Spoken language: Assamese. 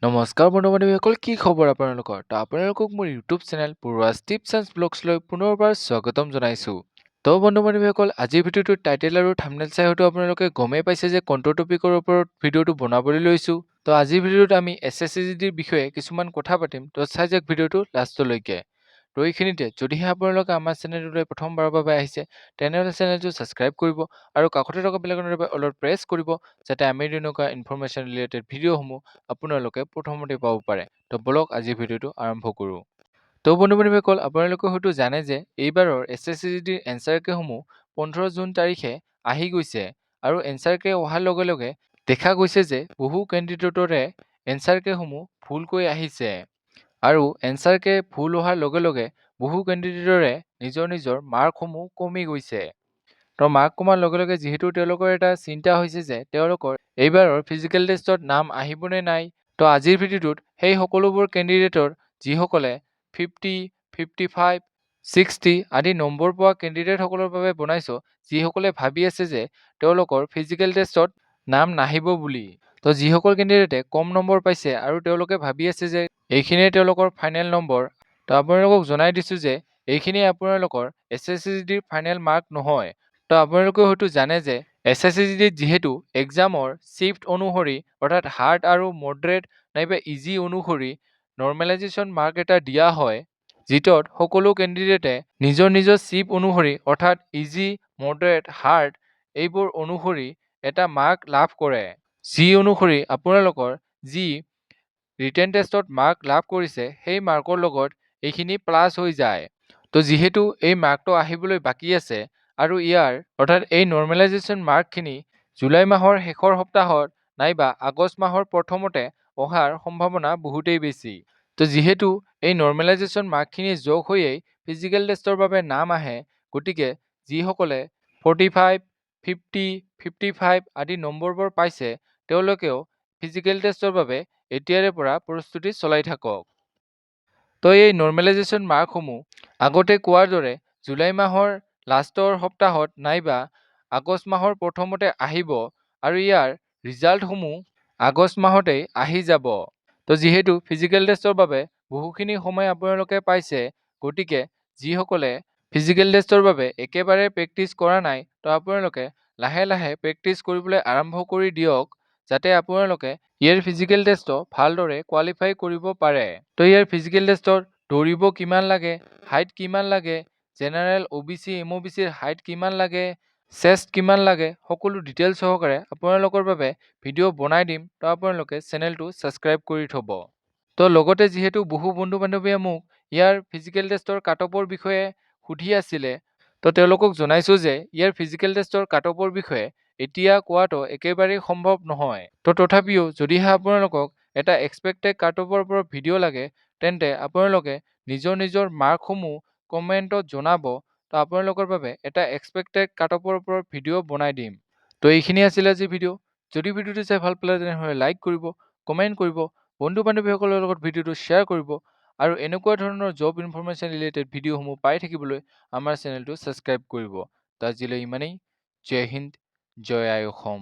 নমস্কাৰ বন্ধু-বান্ধৱীসকল, কি খবৰ আপোনালোকৰ? তো আপোনালোকক মোৰ ইউটিউব চেনেল পূৰ্বাছ টিপছ এণ্ড ব্লগছলৈ পুনৰবাৰ স্বাগতম জনাইছোঁ। তো বন্ধু-বান্ধৱীসকল, আজিৰ ভিডিঅ'টোৰ টাইটেল আৰু থাম্বনেইল চাই হয়তো আপোনালোকে গমেই পাইছে যে কোনটো টপিকৰ ওপৰত ভিডিঅ'টো বনাবলৈ লৈছোঁ। তো আজিৰ ভিডিঅ'টোত আমি SSCGDৰ বিষয়ে কিছুমান কথা পাতিম। তো চাই যাওক ভিডিঅ'টো লাষ্টলৈকে। তো এইখিনিতে যদিহে আপোনালোকে আমাৰ চেনেলটোলৈ প্ৰথমবাৰৰ বাবে আহিছে, তেনেহ'লে চেনেলটো ছাবস্ক্ৰাইব কৰিব আৰু কাষতে থকা বেলআইকনৰ বাবে অলপ প্ৰেছ কৰিব, যাতে আমি তেনেকুৱা ইনফৰমেশ্যন ৰিলেটেড ভিডিঅ'সমূহ আপোনালোকে প্ৰথমতে পাব পাৰে। তো বলক আজি ভিডিঅ'টো আৰম্ভ কৰোঁ। তো বন্ধু-বান্ধৱীসকল, আপোনালোকে হয়তো জানে যে এইবাৰৰ SSCGDৰ এনচাৰ কেসমূহ 15 জুন তাৰিখে আহি গৈছে আৰু এনচাৰ কে অহাৰ লগে লগে দেখা গৈছে যে বহু কেণ্ডিডেটৰে এনচাৰ কেসমূহ ভুলকৈ আহিছে আৰু এনচাৰ কে ভুল অহাৰ লগে লগে বহু কেণ্ডিডেটৰে নিজৰ মাৰ্কসমূহ কমি গৈছে। তো মাৰ্ক কমাৰ লগে লগে যিহেতু তেওঁলোকৰ এটা চিন্তা হৈছে যে তেওঁলোকৰ এইবাৰৰ ফিজিকেল টেষ্টত নাম আহিবনে নাই। তো আজিৰ ভিডিঅ'টোত সেই সকলোবোৰ কেণ্ডিডেটৰ যিসকলে 50, 55, 60 আদি নম্বৰ পোৱা কেণ্ডিডেটসকলৰ বাবে বনাইছোঁ, যিসকলে ভাবি আছে যে তেওঁলোকৰ ফিজিকেল টেষ্টত নাম নাহিব বুলি। তো যিসকল কেণ্ডিডেটে কম নম্বৰ পাইছে আৰু তেওঁলোকে ভাবি আছে যে এইখিনিয়ে তেওঁলোকৰ ফাইনেল নম্বৰ, তো আপোনালোকক জনাই দিছোঁ যে এইখিনিয়ে আপোনালোকৰ SSCGDৰ ফাইনেল মাৰ্ক নহয়। তো আপোনালোকে হয়তো জানে যে SSCGDত যিহেতু এক্সামৰ শ্বিফ্ট অনুসৰি অৰ্থাৎ হাৰ্ড আৰু মডাৰেট নাইবা ইজি অনুসৰি নৰ্মেলাইজেশ্যন মাৰ্ক এটা দিয়া হয়, যিটোত সকলো কেণ্ডিডেটে নিজৰ শ্বিফ্ট অনুসৰি অৰ্থাৎ ইজি, মডাৰেট, হাৰ্ড এইবোৰ অনুসৰি এটা মাৰ্ক লাভ কৰে, যি অনুসৰি আপোনালোকৰ যি ৰিটেন টেষ্টত মাৰ্ক লাভ কৰিছে সেই মাৰ্কৰ লগত এইখিনি প্লাছ হৈ যায়। তো যিহেতু এই মাৰ্কটো আহিবলৈ বাকী আছে আৰু ইয়াৰ অৰ্থাৎ এই নৰ্মেলাইজেশ্যন মাৰ্কখিনি জুলাই মাহৰ শেষৰ সপ্তাহত নাইবা আগষ্ট মাহৰ প্ৰথমতে অহাৰ সম্ভাৱনা বহুতেই বেছি। তো যিহেতু এই নৰ্মেলাইজেশ্যন মাৰ্কখিনি যোগ হৈয়েই ফিজিকেল টেষ্টৰ বাবে নাম আহে, গতিকে যিসকলে 45, 50, 55 আদি নম্বৰবোৰ পাইছে তেওঁলোকেও ফিজিকেল টেষ্টৰ বাবে এতিয়াৰে পৰা প্ৰস্তুতি চলাই থাকক। তো এই নৰ্মেলাইজেশ্যন মাৰ্কসমূহ আগতে কোৱাৰ দৰে জুলাই মাহৰ লাষ্টৰ সপ্তাহত নাইবা আগষ্ট মাহৰ প্ৰথমতে আহিব আৰু ইয়াৰ ৰিজাল্টসমূহ আগষ্ট মাহতেই আহি যাব। তো যিহেতু ফিজিকেল টেষ্টৰ বাবে বহুখিনি সময় আপোনালোকে পাইছে, গতিকে যিসকলে ফিজিকেল টেষ্টৰ বাবে একেবাৰে প্ৰেক্টিছ কৰা নাই, তো আপোনালোকে লাহে লাহে প্ৰেক্টিছ কৰিবলৈ আৰম্ভ কৰি দিয়ক, যাতে আপোনালোকে ইয়াৰ ফিজিকেল টেষ্টটো ভালদৰে কোৱালিফাই কৰিব পাৰে। তো ইয়াৰ ফিজিকেল টেষ্টত দৌৰিব কিমান লাগে, হাইট কিমান লাগে, জেনেৰেল OBC MOBCৰ হাইট কিমান লাগে, চেষ্ট কিমান লাগে, সকলো ডিটেইলছ সহকাৰে আপোনালোকৰ বাবে ভিডিঅ' বনাই দিম। তো আপোনালোকে চেনেলটো ছাবস্ক্ৰাইব কৰি থ'ব। তো লগতে যিহেতু বহু বন্ধু-বান্ধৱীয়ে মোক ইয়াৰ ফিজিকেল টেষ্টৰ কাটঅফৰ বিষয়ে সুধি আছিলে, তো তেওঁলোকক জনাইছোঁ যে ইয়াৰ ফিজিকেল টেষ্টৰ কাটঅফৰ বিষয়ে এতিয়া কোৱাটো একেবাৰেই সম্ভৱ নহয়। তো তথাপিও যদিহে আপোনালোকক এটা এক্সপেক্টেড কাটঅফৰ ওপৰত ভিডিঅ' লাগে, তেন্তে আপোনালোকে নিজৰ মাৰ্কসমূহ কমেণ্টত জনাব। তো আপোনালোকৰ বাবে এটা এক্সপেক্টেড কাটঅফৰ ওপৰত ভিডিঅ' বনাই দিম। তো এইখিনি আছিল আজি ভিডিঅ'। যদি ভিডিঅ'টো চাই ভাল পালে তেনেহ'লে লাইক কৰিব, কমেণ্ট কৰিব, বন্ধু-বান্ধৱীসকলৰ লগত ভিডিঅ'টো শ্বেয়াৰ কৰিব আৰু এনেকুৱা ধৰণৰ জব ইনফৰমেশ্যন ৰিলেটেড ভিডিঅ'সমূহ পাই থাকিবলৈ আমাৰ চেনেলটো ছাবস্ক্ৰাইব কৰিব। তো আজিলৈ ইমানেই। জয় হিন্দ, জয় আই অসম।